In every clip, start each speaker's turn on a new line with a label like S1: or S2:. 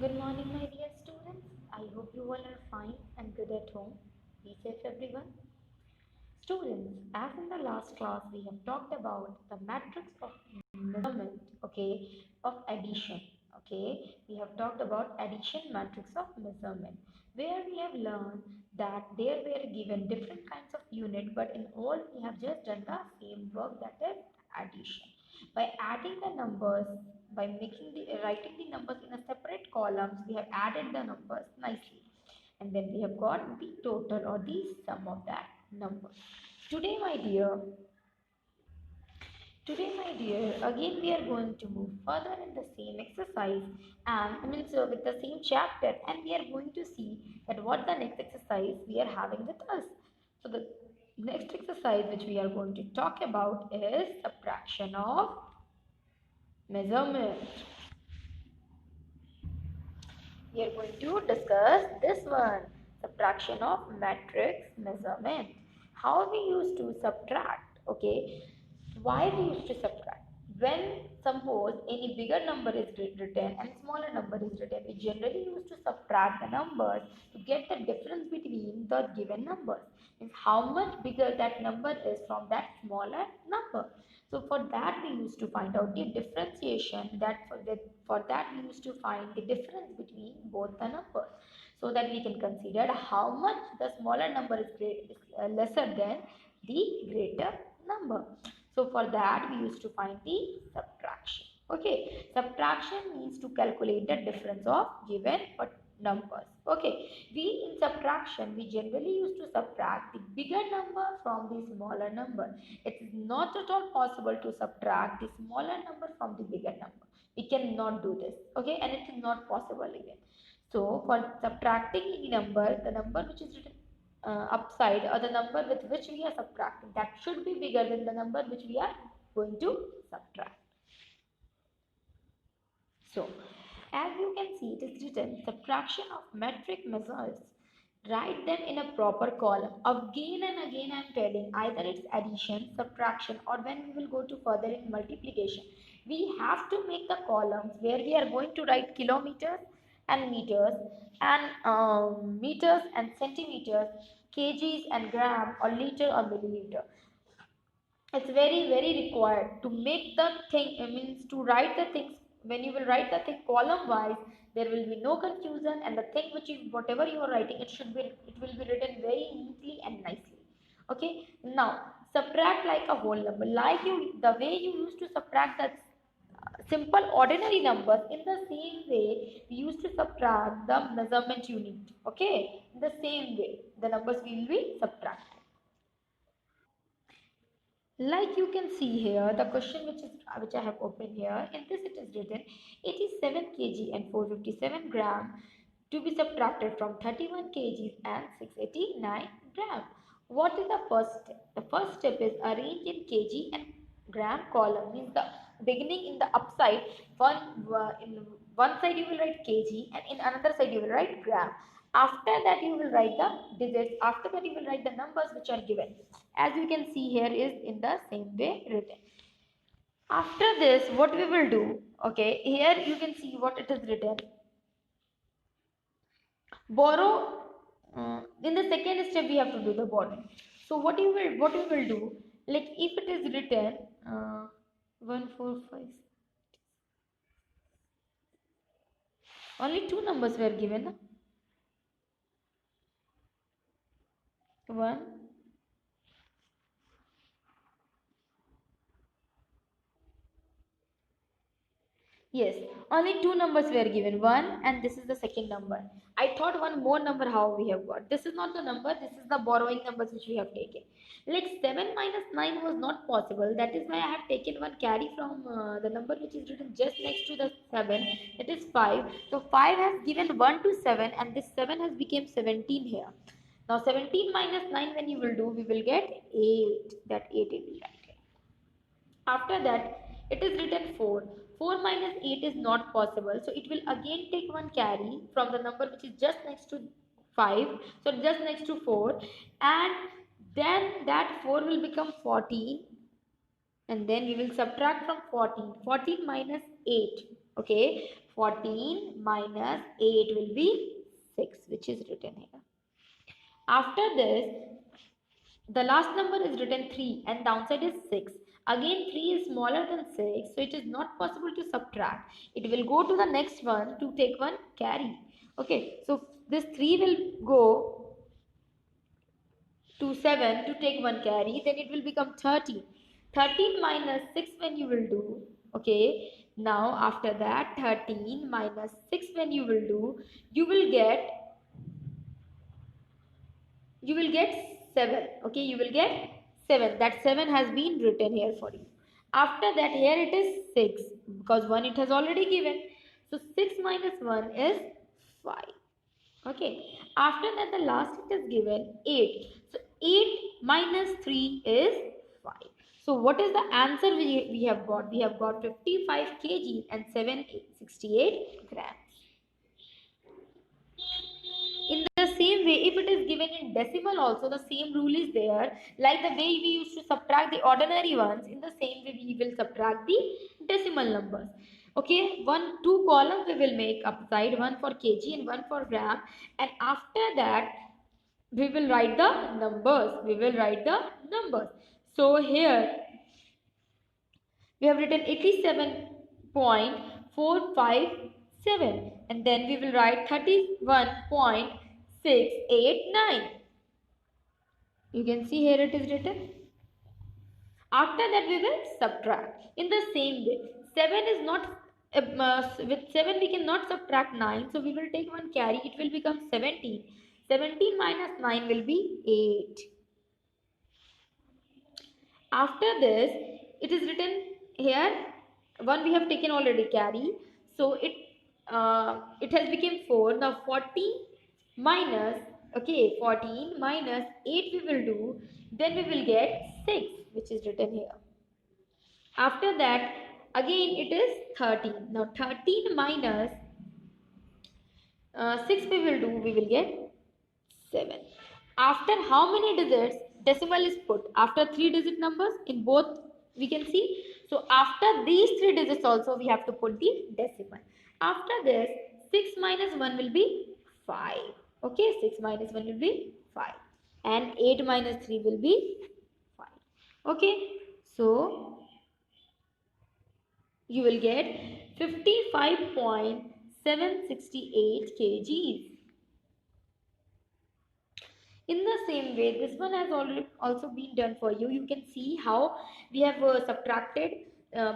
S1: Good morning, my dear students. I hope you all are fine and good at home. Be safe, everyone. Students, as in the last class, we have talked about the matrix of measurement, of addition. We have talked about addition matrix of measurement, where we have learned that there were given different kinds of unit, but in all we have just done the same work, that is addition. By adding the numbers, by writing the numbers in a separate columns, we have added the numbers nicely, and then we have got the total or the sum of that number. Today, my dear, again we are going to move further in the same exercise and with the same chapter, and we are going to see that what the next exercise we are having with us. So the next exercise which we are going to talk about is subtraction of measurement. We are going to discuss this one, subtraction of matrix measurement. How we used to subtract, why we used to subtract. When suppose any bigger number is written and smaller number is written, we generally used to subtract the numbers to get the difference between the given numbers. Means how much bigger that number is from that smaller number. So for that we used to find out the differentiation, for that we used to find the difference between both the numbers, so that we can consider how much the smaller number is lesser than the greater number. So for that we used to find the subtraction. Subtraction means to calculate the difference of given numbers. We in subtraction we generally used to subtract the bigger number from the smaller number. It is not at all possible to subtract the smaller number from the bigger number. We cannot do this, and it is not possible even. So for subtracting any number, the number which is written upside, or the number with which we are subtracting, that should be bigger than the number which we are going to subtract. So as you can see, it is written subtraction of metric measures. Write them in a proper column. Again and again I am telling, either it's addition, subtraction, or when we will go to further in multiplication, we have to make the columns where we are going to write kilometers and meters, and meters and centimeters, kgs and gram, or liter or milliliter. It's very required to make the thing, means to write the things. When you will write the thing column wise, there will be no confusion, and the thing which you, whatever you are writing, it will be written very neatly and nicely. Okay, now subtract like a whole number, like the way you used to subtract that simple ordinary numbers. In the same way we used to subtract the measurement unit. Okay, in the same way the numbers will be subtracted. Like you can see here, the question which I have opened here, in this it is written 87 kg and 457 gram to be subtracted from 31 kgs and 689 gram. What is the first step? The first step is arrange in kg and gram column. Means the beginning in the upside, in one side you will write kg and in another side you will write gram. After that you will write the digits. After that you will write the numbers which are given. As you can see here is in the same way written. After this, what we will do, here you can see what it is written. Borrow, in the second step we have to do the borrowing. So what we will do, like if it is written 1 4 5, only two numbers were given. 1. Yes, only two numbers were given, one and this is the second number. I thought one more number how we have got. This is not the number, this is the borrowing numbers which we have taken. Like 7 minus 9 was not possible. That is why I have taken one carry from the number which is written just next to the 7. That is 5. So 5 has given 1 to 7 and this 7 has become 17 here. Now 17 minus 9 when you will do, we will get 8. That 8 will be right here. After that, it is written 4. 4 minus 8 is not possible. So it will again take one carry from the number which is just next to 5. So just next to 4. And then that 4 will become 14. And then we will subtract from 14. 14 minus 8. Okay. 14 minus 8 will be 6, which is written here. After this, the last number is written 3 and downside is 6. Again 3 is smaller than 6, so it is not possible to subtract. It will go to the next one to take one carry. Okay, so this 3 will go to 7 to take one carry, then it will become 13. 13 minus 6 when you will do, okay, now after that 13 minus 6 when you will do, you will get 7. Okay, you will get 7. That 7 has been written here for you. After that, here it is 6 because 1 it has already given. So 6 minus 1 is 5. Okay, after that, the last it is given 8. So 8 minus 3 is 5. So what is the answer we have got? We have got 55 kg and 768 grams. In the same way, if it is given in decimal also, the same rule is there. Like the way we used to subtract the ordinary ones, in the same way we will subtract the decimal numbers. Okay, two columns we will make upside, one for kg and one for gram. And after that, we will write the numbers. So here, we have written 87.457 and then we will write 31.689. You can see here it is written. After that we will subtract. In the same way, 7 is not, with 7 we cannot subtract 9. So we will take one carry. It will become 17. 17 minus 9 will be 8. After this, it is written here, 1 we have taken already carry. So it has become 4. Now 14 minus 8 we will do. Then we will get 6, which is written here. After that, again it is 13. Now 13 minus 6 we will do. We will get 7. After how many digits decimal is put? After 3-digit numbers in both we can see. So after these 3 digits also we have to put the decimal. After this, 6 minus 1 will be 5. Okay, 6 minus 1 will be 5. And 8 minus 3 will be 5. Okay, so you will get 55.768 kgs. In the same way, this one has already also been done for you. You can see how we have subtracted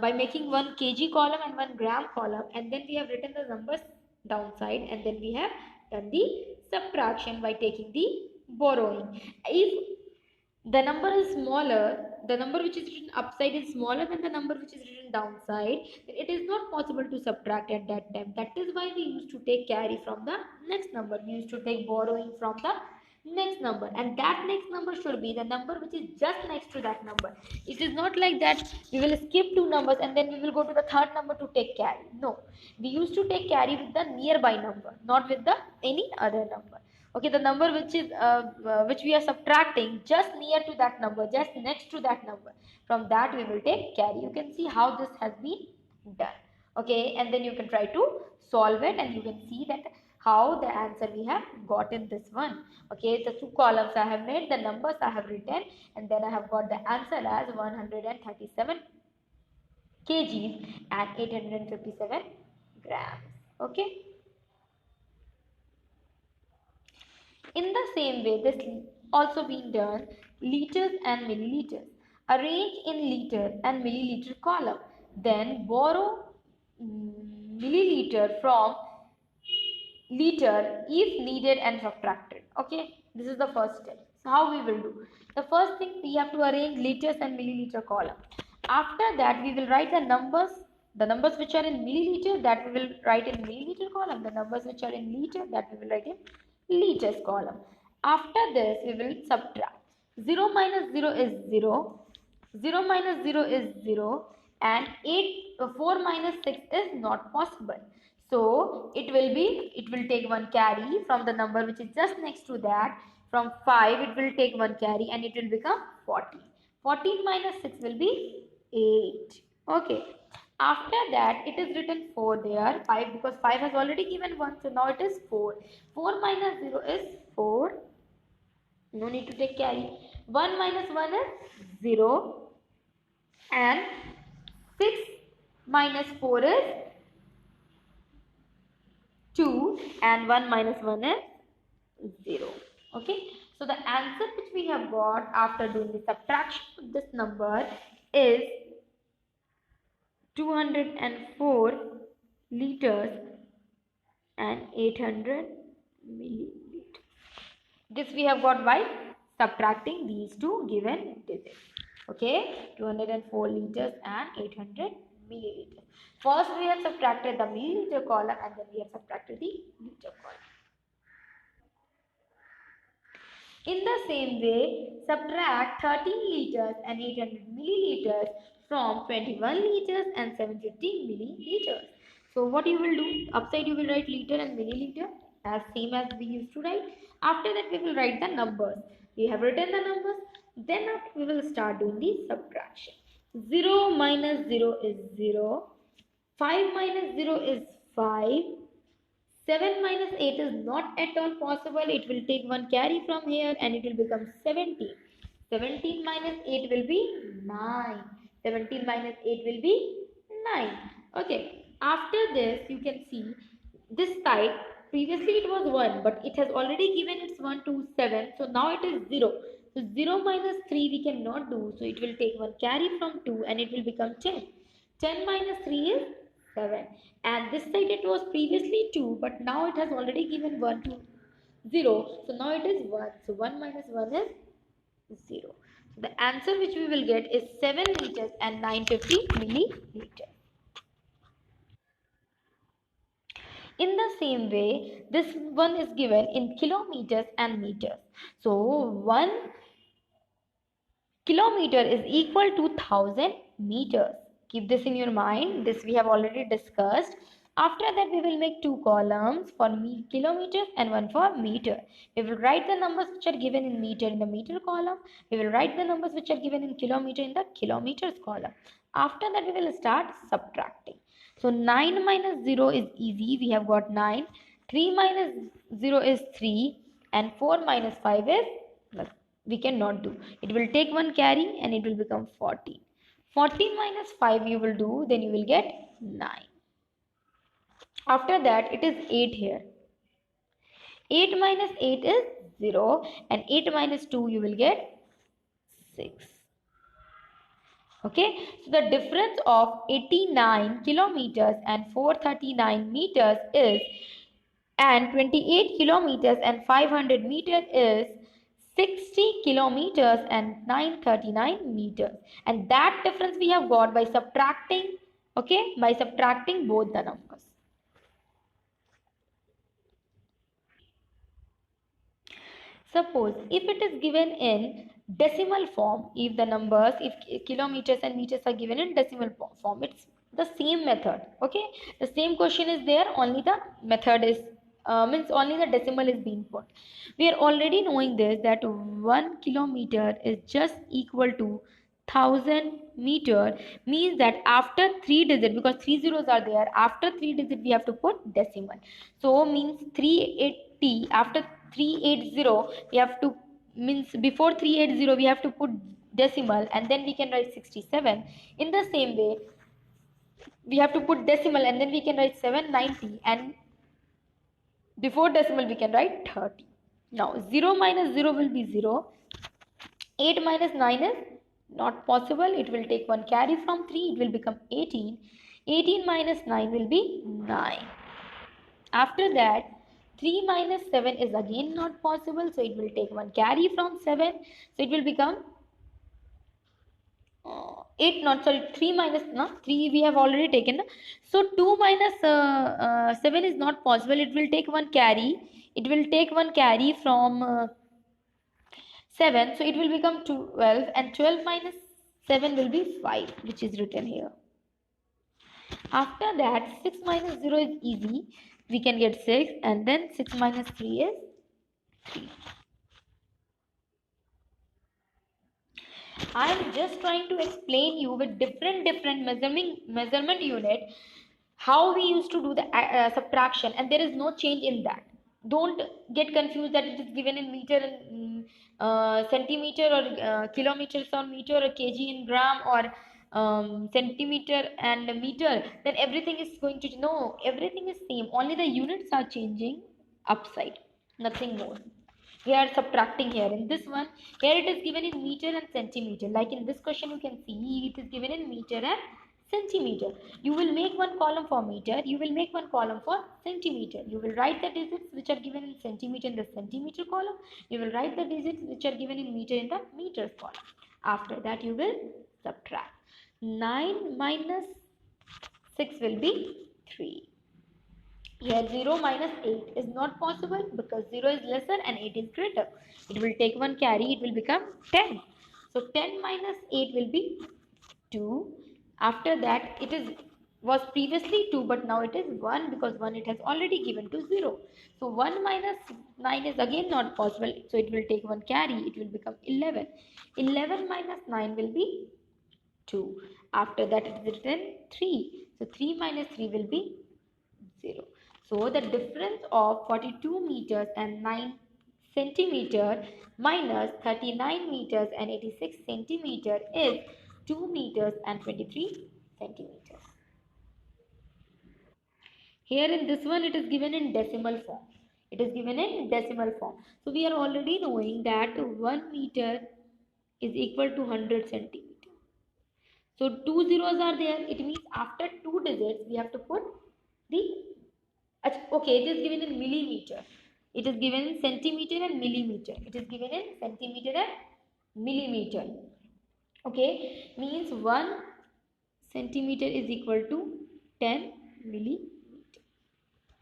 S1: by making one kg column and one gram column, and then we have written the numbers downside, and then we have done the subtraction by taking the borrowing. If the number is smaller, the number which is written upside is smaller than the number which is written downside, then it is not possible to subtract at that time. That is why we used to take carry from the next number. We used to take borrowing from the next number, and that next number should be the number which is just next to that number. It is not like that we will skip 2 numbers and then we will go to the third number to take carry. No, we used to take carry with the nearby number, not with the any other number. Okay, the number which is which we are subtracting, just near to that number, just next to that number, from that we will take carry. You can see how this has been done. Okay, and then you can try to solve it, and you can see that how the answer we have got in this one. Okay, the 2 columns I have made, the numbers I have written, and then I have got the answer as 137 kgs and 857 grams. Okay. In the same way, this also been done liters and milliliters. Arrange in liter and milliliter column. Then borrow milliliter from liter if needed and subtracted. Okay, this is the first step. So how we will do? The first thing, we have to arrange liters and milliliter column. After that, we will write the numbers which are in milliliter, that we will write in milliliter column. The numbers which are in liter, that we will write in liters column. After this, we will subtract. 0 minus 0 is 0. 0 minus 0 is 0. And 4 minus 6 is not possible. So it will take one carry from the number which is just next to that. From 5, it will take one carry and it will become 14. 14 minus 6 will be 8. Okay. After that, it is written 4 there, 5 because 5 has already given 1, so now it is 4. 4 minus 0 is 4. No need to take carry. 1 minus 1 is 0. And 6 minus 4 is 2. And 1 minus 1 is 0. Okay. So the answer which we have got after doing the subtraction of this number is 204 liters and 800 milliliters. This we have got by subtracting these two given digits. Okay, 204 liters and 800 milliliters. First we have subtracted the milliliter column and then we have subtracted the liter column. In the same way, subtract 13 liters and 800 milliliters from 21 liters and 750 milliliters. So what you will do, upside you will write liter and milliliter as same as we used to write. After that we will write the numbers. We have written the numbers. Then after we will start doing the subtraction. 0 minus 0 is 0. 5 minus 0 is 5. 7 minus 8 is not at all possible. It will take one carry from here and it will become 17. 17 minus 8 will be 9. 17 minus 8 will be 9. Okay. After this, you can see this side. Previously it was 1, but it has already given its 1 to 7. So now it is 0. So 0 minus 3 we cannot do. So it will take one carry from 2 and it will become 10. 10 minus 3 is 7. And this side it was previously 2, but now it has already given 1 to 0. So now it is 1. So 1 minus 1 is 0. So the answer which we will get is 7 liters and 950 milliliters. In the same way, this one is given in kilometers and meters. So 1 kilometer is equal to 1000 meters. Keep this in your mind. This we have already discussed. After that, we will make two columns for kilometers and one for meter. We will write the numbers which are given in meter in the meter column. We will write the numbers which are given in kilometer in the kilometers column. After that, we will start subtracting. So 9 minus 0 is easy. We have got 9. 3 minus 0 is 3. And 4 minus 5 is we cannot do. It will take one carry and it will become 14. 14 minus 5 you will do, then you will get 9. After that, it is 8 here. 8 minus 8 is 0 and 8 minus 2 you will get 6. Okay, so the difference of 89 kilometers and 439 meters is, and 28 kilometers and 500 meters is 60 kilometers and 939 meters. And that difference we have got by subtracting, okay, by subtracting both the numbers. Suppose if it is given in decimal form, if the numbers, if kilometers and meters are given in decimal form, it's the same method. Okay, the same question is there, only the method is means only the decimal is being put. We are already knowing this, that 1 kilometer is just equal to 1000 meter, means that after 3 digits, because 3 zeros are there, after 3 digits we have to put decimal. So means 380, after 380 we have to, means before 380 we have to put decimal and then we can write 67. In the same way, we have to put decimal and then we can write 790, and before decimal we can write 30. Now 0 minus 0 will be 0. 8 minus 9 is not possible. It will take one carry from 3. It will become 18. 18 minus 9 will be 9. After that, 3 minus 7 is again not possible. So it will take one carry from 7. So it will become 8, not sorry, 3 minus, no, 3 we have already taken. So 2 minus 7 is not possible. It will take one carry. It will take one carry from 7. So it will become 12, and 12 minus 7 will be 5, which is written here. After that, 6 minus 0 is easy. We can get 6, and then 6 minus 3 is 3. I am just trying to explain you with different measurement unit how we used to do the subtraction, and there is no change in that. Don't get confused that it is given in meter and centimeter, or kilometers on meter, or kg in gram, or centimeter and meter, then everything is going to, no, everything is same, only the units are changing upside, nothing more. We are subtracting here in this one. Here it is given in meter and centimeter. Like in this question you can see it is given in meter and centimeter. You will make one column for meter, you will make one column for centimeter. You will write the digits which are given in centimeter in the centimeter column, you will write the digits which are given in meter in the meters column. After that you will subtract. 9 minus 6 will be 3. Here 0 minus 8 is not possible because 0 is lesser and 8 is greater. It will take one carry, it will become 10. So 10 minus 8 will be 2. After that it is was previously 2, but now it is 1 because 1 it has already given to 0. So 1 minus 9 is again not possible. So it will take one carry, it will become 11. 11 minus 9 will be 2. After that it is written 3. So 3 minus 3 will be 0. So the difference of 42 meters and 9 centimeter minus 39 meters and 86 centimeter is 2 meters and 23 centimeters. Here in this one it is given in decimal form. It is given in decimal form. So we are already knowing that 1 meter is equal to 100 centimeter. So two zeros are there. It means after two digits we have to put the, okay, it is given in millimeter. It is given in centimeter and millimeter. It is given in centimeter and millimeter. Okay, means 1 centimeter is equal to 10 millimeter.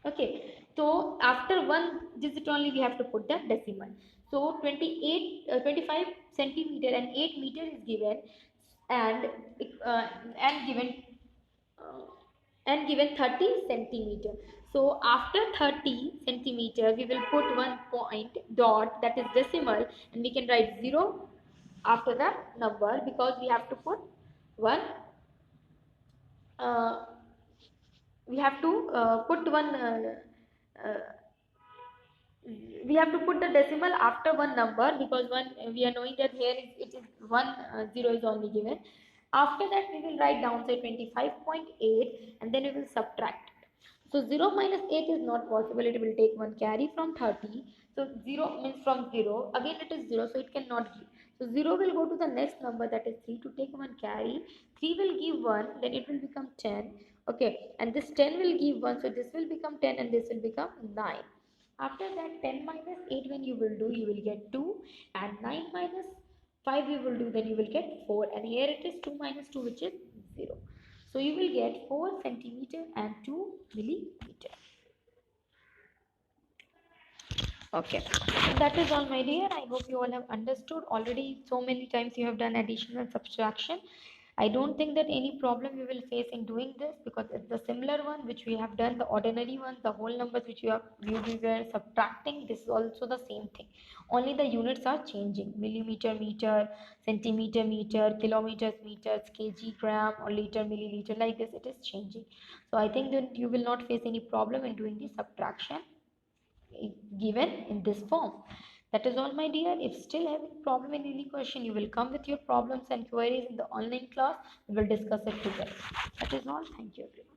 S1: Okay, so after one digit only we have to put the decimal. So 25 centimeter and 8 meter is given, and uh, and given uh, and given 30 centimeter. So after 30 centimeter we will put one point dot, that is decimal, and we can write 0 after the number because we have to put one, uh, we have to put one uh, we have to put the decimal after one number because one, we are knowing that here it is one, 0 is only given. After that we will write down say 25.8 and then we will subtract it. So 0 minus 8 is not possible, it will take one carry from 30. So 0 means from 0 again it is 0, so it cannot give. So 0 will go to the next number, that is 3, to take one carry. 3 will give 1, then it will become 10. Okay, and this 10 will give 1, so this will become 10 and this will become 9. After that 10 minus 8 when you will do, you will get 2, and 9 minus 5 you will do, then you will get 4, and here it is 2 minus 2 which is 0. So you will get 4 centimeter and 2 millimeter. Okay, so that is all my dear. I hope you all have understood. Already so many times you have done addition and subtraction. I don't think that any problem you will face in doing this because it's the similar one which we have done, the ordinary one, the whole numbers which we were subtracting. This is also the same thing. Only the units are changing: millimeter, meter, centimeter, meter, kilometers, meters, kg, gram, or liter, milliliter. Like this, it is changing. So I think that you will not face any problem in doing the subtraction given in this form. That is all my dear. If still having problem in any question, you will come with your problems and queries in the online class. We will discuss it together. That is all. Thank you everyone.